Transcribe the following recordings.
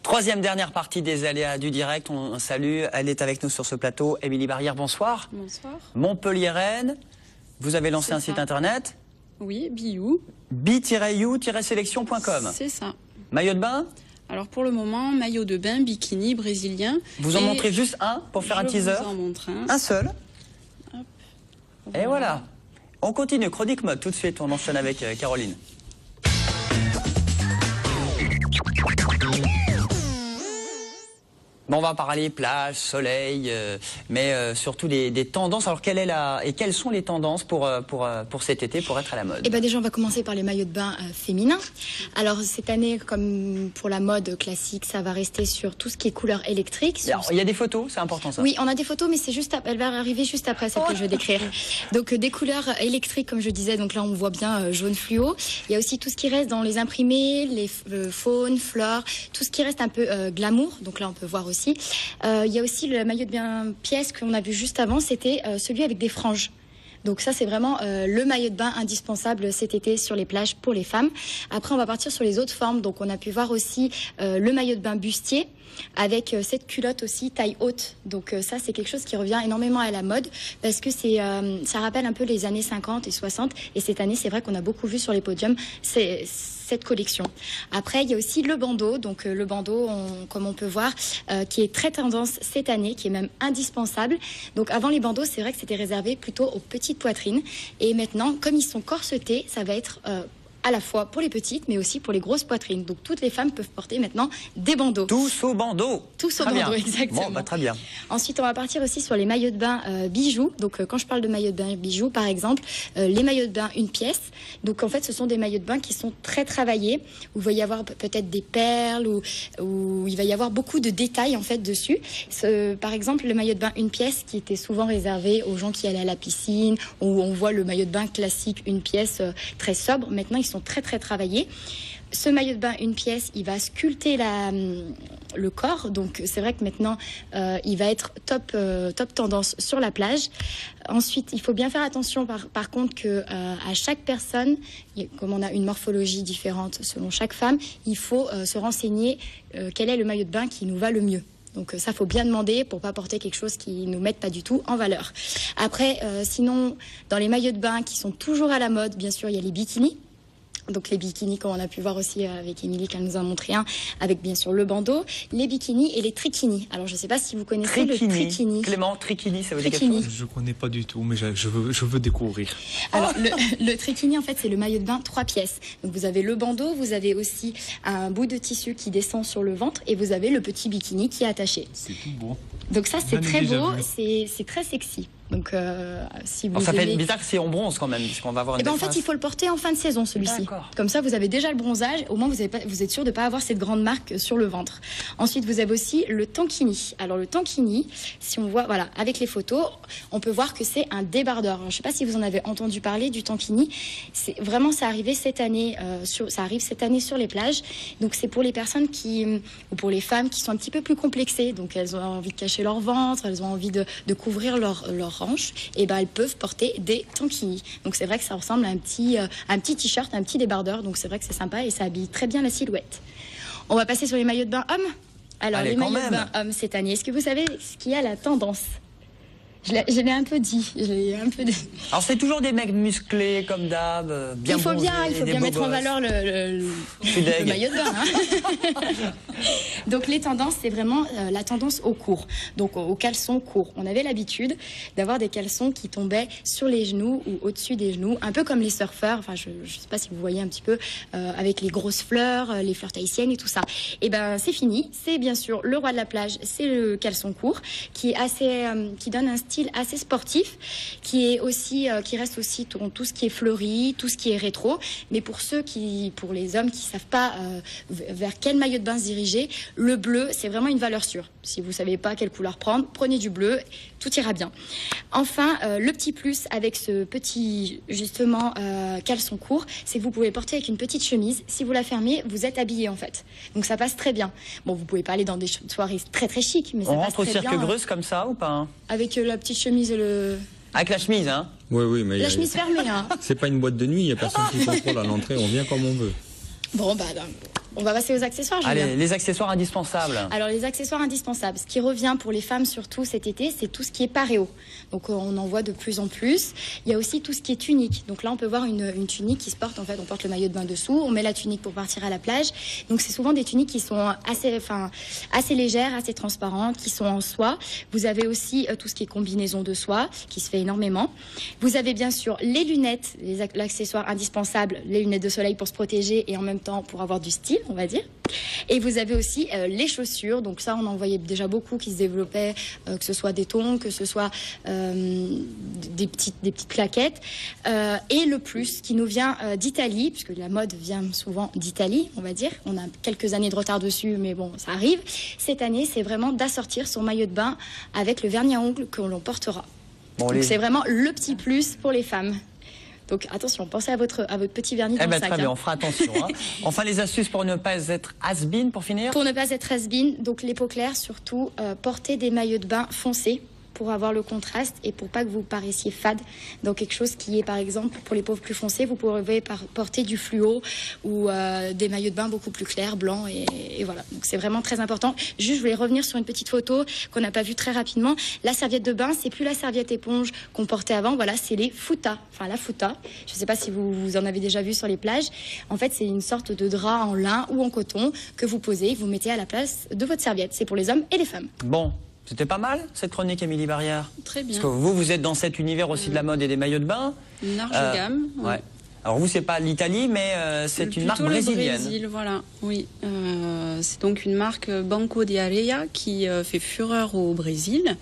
Troisième dernière partie des aléas du direct. On salue, elle est avec nous sur ce plateau. Émilie Barrière, bonsoir. Bonsoir. Montpellier-Rennes, vous avez lancé un site internet? Oui, Biou. bi-you-sélection.com. C'est ça. Maillot de bain? Alors pour le moment, maillot de bain, bikini, brésilien. Vous en montrez juste un pour faire un teaser? Je vous en montre un. Un seul. Hop. Et voilà. On continue, chronique mode tout de suite, on enchaîne avec Caroline. Bon, on va parler plage, soleil, mais surtout des tendances. Alors, quelles sont les tendances pour cet été, pour être à la mode? Eh ben déjà, on va commencer par les maillots de bain féminins. Alors, cette année, comme pour la mode classique, ça va rester sur tout ce qui est couleur électrique. Alors, il y a des photos, c'est important ça? Oui, on a des photos, mais c'est juste, elle va arriver juste après celle que je vais décrire. Donc, des couleurs électriques, comme je disais. Donc là, on voit bien jaune fluo. Il y a aussi tout ce qui reste dans les imprimés, les faunes, fleurs, tout ce qui reste un peu glamour. Donc là, on peut voir aussi. Il y a aussi le maillot de bain pièce qu'on a vu juste avant, c'était celui avec des franges. Donc ça, c'est vraiment le maillot de bain indispensable cet été sur les plages pour les femmes. Après, on va partir sur les autres formes. Donc on a pu voir aussi le maillot de bain bustier avec cette culotte aussi taille haute. Donc ça, c'est quelque chose qui revient énormément à la mode parce que ça rappelle un peu les années 50 et 60. Et cette année, c'est vrai qu'on a beaucoup vu sur les podiums cette collection. Après, il y a aussi le bandeau. Donc le bandeau, comme on peut voir, qui est très tendance cette année, qui est même indispensable. Donc avant les bandeaux, c'est vrai que c'était réservé plutôt aux petites poitrines. Et maintenant, comme ils sont corsetés, ça va être à la fois pour les petites, mais aussi pour les grosses poitrines. Donc toutes les femmes peuvent porter maintenant des bandeaux. Tous au bandeau. Tous au bandeau, exactement. Bon, bah, très bien. Ensuite, on va partir aussi sur les maillots de bain bijoux. Donc quand je parle de maillots de bain bijoux, par exemple, les maillots de bain une pièce. Donc en fait, ce sont des maillots de bain qui sont très travaillés, où il va y avoir peut-être des perles, où il va y avoir beaucoup de détails en fait dessus. Par exemple, le maillot de bain une pièce qui était souvent réservé aux gens qui allaient à la piscine, où on voit le maillot de bain classique une pièce très sobre. Maintenant, ils sont très très travaillés. Ce maillot de bain une pièce, il va sculpter le corps, donc c'est vrai que maintenant il va être top tendance sur la plage. Ensuite, il faut bien faire attention par contre que à chaque personne, comme on a une morphologie différente selon chaque femme, il faut se renseigner quel est le maillot de bain qui nous va le mieux. Donc ça, faut bien demander pour pas porter quelque chose qui nous mette pas du tout en valeur. Après, sinon, dans les maillots de bain qui sont toujours à la mode, bien sûr, il y a les bikinis. Donc les bikinis, comme on a pu voir aussi avec Émilie, qu'elle nous a montré un, avec bien sûr le bandeau, les bikinis et les trikinis. Alors je ne sais pas si vous connaissez le trikini. Clément, trikini, ça veut dire quelque chose? Je ne connais pas du tout, mais je veux découvrir. Alors le trikini, en fait, c'est le maillot de bain 3 pièces. Donc vous avez le bandeau, vous avez aussi un bout de tissu qui descend sur le ventre et vous avez le petit bikini qui est attaché. C'est tout beau. Donc ça, c'est très beau, c'est très sexy. Donc, si vous ça aimez... fait bizarre que c'est en bronze quand même, puisqu'on va avoir une en fait, il faut le porter en fin de saison, celui-ci. Comme ça, vous avez déjà le bronzage. Au moins, vous êtes sûr de ne pas avoir cette grande marque sur le ventre. Ensuite, vous avez aussi le tankini. Alors, le tankini, si on voit, voilà, avec les photos, on peut voir que c'est un débardeur. Alors, je ne sais pas si vous en avez entendu parler du tankini. C'est vraiment, ça arrive cette année sur les plages. Donc, c'est pour les personnes ou pour les femmes qui sont un petit peu plus complexées. Donc, elles ont envie de cacher leur ventre, elles ont envie de couvrir leur hanches, et ben elles peuvent porter des tankini. Donc c'est vrai que ça ressemble à un petit t-shirt, un petit débardeur. Donc c'est vrai que c'est sympa et ça habille très bien la silhouette. On va passer sur les maillots de bain hommes. Alors les maillots de bain hommes cette année, est-ce que vous savez ce qu'il y a la tendance? Je l'ai un peu dit. Alors c'est toujours des mecs musclés comme d'hab, bien bronzés. Il faut bien mettre en valeur le maillot de bain. Hein. Donc les tendances, c'est vraiment la tendance au court, donc aux caleçons courts. On avait l'habitude d'avoir des caleçons qui tombaient sur les genoux ou au-dessus des genoux, un peu comme les surfeurs. Enfin, je ne sais pas si vous voyez un petit peu avec les grosses fleurs, les fleurs tahitiennes et tout ça. Et ben c'est fini. C'est bien sûr le roi de la plage, c'est le caleçon court qui est qui donne un style assez sportif, qui reste aussi tout ce qui est fleuri, tout ce qui est rétro. Mais pour les hommes qui savent pas vers quel maillot de bain se diriger, le bleu, c'est vraiment une valeur sûre. Si vous savez pas quelle couleur prendre, prenez du bleu, tout ira bien. Enfin, le petit plus avec ce petit, justement, caleçon court, c'est que vous pouvez le porter avec une petite chemise. Si vous la fermez, vous êtes habillé en fait. Donc ça passe très bien. Bon, vous pouvez pas aller dans des soirées très très chic, mais ça passe très bien. On rentre au Cirque Greuze comme ça ou pas? Avec la petite chemise et le... Avec la chemise, hein? Oui, mais... La chemise fermée, hein? C'est pas une boîte de nuit, il n'y a personne qui contrôle à l'entrée, on vient comme on veut. Bon, On va passer aux accessoires, Julien. Allez, les accessoires indispensables. Alors les accessoires indispensables, ce qui revient pour les femmes surtout cet été, c'est tout ce qui est paréo. Donc on en voit de plus en plus. Il y a aussi tout ce qui est tunique. Donc là on peut voir une tunique qui se porte, en fait on porte le maillot de bain dessous, on met la tunique pour partir à la plage. Donc c'est souvent des tuniques qui sont assez légères, assez transparentes, qui sont en soie. Vous avez aussi tout ce qui est combinaison de soie, qui se fait énormément. Vous avez bien sûr les lunettes, l'accessoire indispensable, les lunettes de soleil pour se protéger et en même temps pour avoir du style, on va dire. Et vous avez aussi les chaussures, donc ça on en voyait déjà beaucoup qui se développaient, que ce soit des tongs, que ce soit des petites claquettes. Et le plus qui nous vient d'Italie, puisque la mode vient souvent d'Italie, on va dire. On a quelques années de retard dessus, mais bon, ça arrive. Cette année, c'est vraiment d'assortir son maillot de bain avec le vernis à ongles que l'on portera. Bon, donc c'est vraiment le petit plus pour les femmes. Donc attention, pensez à votre petit vernis dans le sac. Très bien, on fera attention. Hein. Enfin, les astuces pour ne pas être has-been, pour finir. Pour ne pas être has-been, donc les peaux claires, surtout, portez des maillots de bain foncés pour avoir le contraste et pour pas que vous paraissiez fade dans quelque chose qui est, par exemple, pour les peaux plus foncées, vous pouvez porter du fluo ou des maillots de bain beaucoup plus clairs, blancs et voilà. Donc c'est vraiment très important. Juste, je voulais revenir sur une petite photo qu'on n'a pas vue très rapidement. La serviette de bain, c'est plus la serviette éponge qu'on portait avant. Voilà, c'est les futa. Enfin, la futa. Je sais pas si vous en avez déjà vu sur les plages. En fait, c'est une sorte de drap en lin ou en coton que vous posez et vous mettez à la place de votre serviette. C'est pour les hommes et les femmes. Bon. C'était pas mal, cette chronique, Émilie Barrière? Très bien. Parce que vous êtes dans cet univers aussi de la mode et des maillots de bain. Une large gamme. Ouais. Alors vous, c'est pas l'Italie, mais c'est une marque brésilienne. Le Brésil, voilà. Oui. C'est donc une marque Banco de Areia qui fait fureur au Brésil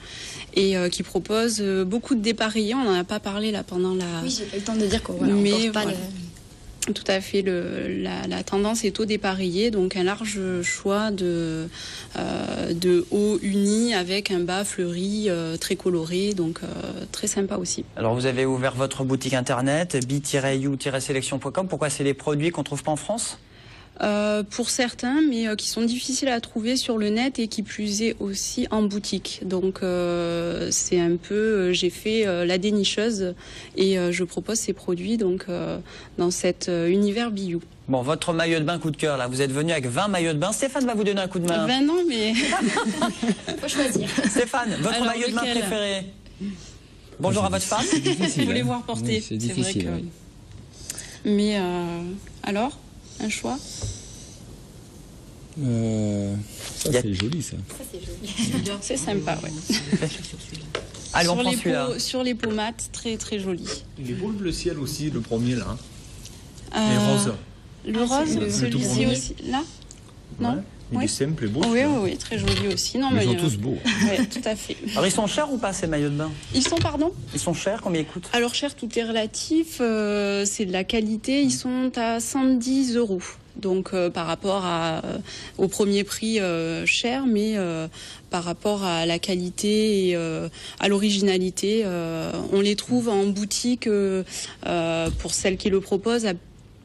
et qui propose beaucoup de dépareillés. On n'en a pas parlé là pendant la... Oui, j'ai pas eu le temps de dire qu'on ne porte pas voilà. Tout à fait. La tendance est au dépareillé, donc un large choix de hauts unis avec un bas fleuri très coloré, donc très sympa aussi. Alors vous avez ouvert votre boutique internet bi-you-selection.com. Pourquoi c'est des produits qu'on trouve pas en France? Pour certains, mais qui sont difficiles à trouver sur le net et qui plus est aussi en boutique. Donc c'est un peu, j'ai fait la dénicheuse et je propose ces produits donc dans cet univers bio. Bon, votre maillot de bain coup de cœur, là, vous êtes venu avec 20 maillots de bain. Stéphane va vous donner un coup de main. 20 non, mais... Faut choisir. Stéphane, votre maillot de bain préféré? Bonjour à votre femme. C'est difficile. Vous voulez voir porter. Oui, c'est difficile. Vrai que... Mais alors, un choix? Ça, c'est joli, ça. Ça, c'est joli. C'est sympa, ouais. Allez, on prend celui-là. Sur les peaux mates, très très joli. Il est beau le bleu ciel aussi, le premier là. Les roses. Le rose, le celui-ci tout aussi. Là? Non? Ouais. Il est simple et beau. Oui, très joli aussi. Non, Ils sont tous beaux. Oui, tout à fait. Alors ils sont chers ou pas ces maillots de bain? Ils sont, pardon? Ils sont chers, combien ils coûtent? Alors cher, tout est relatif. C'est de la qualité. Ils sont à 110 €. Donc par rapport au premier prix cher, mais par rapport à la qualité et à l'originalité, on les trouve en boutique pour celles qui le proposent à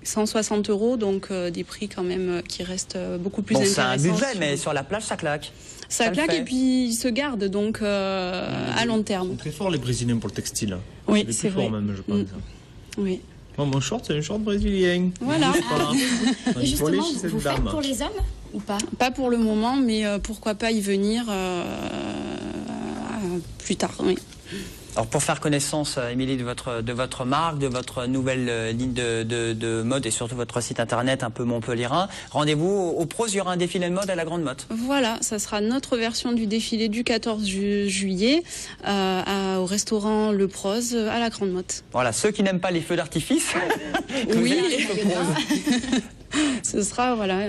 160 €, donc des prix quand même qui restent beaucoup plus intéressants. C'est un budget, mais sur la plage, ça claque. Ça claque et puis ils se gardent donc à long terme. Ils sont très forts les Brésiliens pour le textile. Oui, c'est c'est plus fort vrai. même, je pense. Oui. Moi, mon short, c'est un short brésilien. Voilà. Et justement, chez cette vous faites dame. pour les hommes ou pas? Pas pour le moment, mais pourquoi pas y venir plus tard. Oui. Alors pour faire connaissance, Émilie, de votre marque, de votre nouvelle ligne de mode et surtout votre site internet un peu montpellierin, rendez-vous au Pros, il y aura un défilé de mode à la Grande Motte. Voilà, ça sera notre version du défilé du 14 juillet au restaurant Le Pros à la Grande Motte. Voilà, ceux qui n'aiment pas les feux d'artifice. Oui, ce sera, voilà,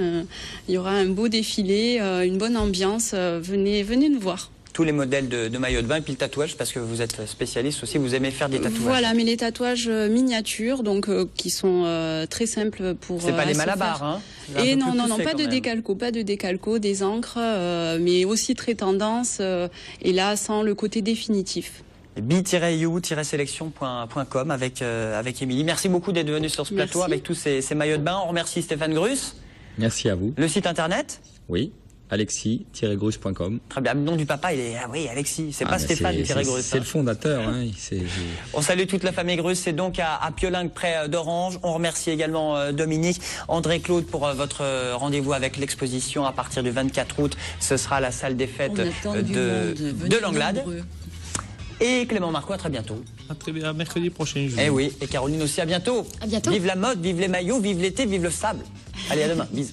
il y aura un beau défilé, une bonne ambiance, venez nous voir. Tous les modèles de maillot de bain et puis le tatouage, parce que vous êtes spécialiste aussi, vous aimez faire des tatouages. Voilà, mais les tatouages miniatures, donc qui sont très simples pour. C'est pas les se malabars, faire. hein. Et non, pas de décalco, des encres, mais aussi très tendance, et là sans le côté définitif. bi-you-selection.com avec Émilie. Merci beaucoup d'être venu sur ce plateau avec tous ces maillots de bain. On remercie Stéphane Grus. Merci à vous. Le site internet? Oui. alexis-gruche.com. Très bien. Le nom du papa, il est, ah oui, Alexis. C'est pas Stéphane Gruche. C'est le fondateur. Hein. On salue toute la famille Gruche. C'est donc à Piolingue, près d'Orange. On remercie également Dominique, André, Claude pour votre rendez-vous avec l'exposition à partir du 24 août. Ce sera à la salle des fêtes de Langlade. Et Clément Marco, à très bientôt. À très bien, mercredi prochain. Eh oui, et Caroline aussi, à bientôt. À bientôt. Vive la mode, vive les maillots, vive l'été, vive le sable. Allez, à demain. Bisous.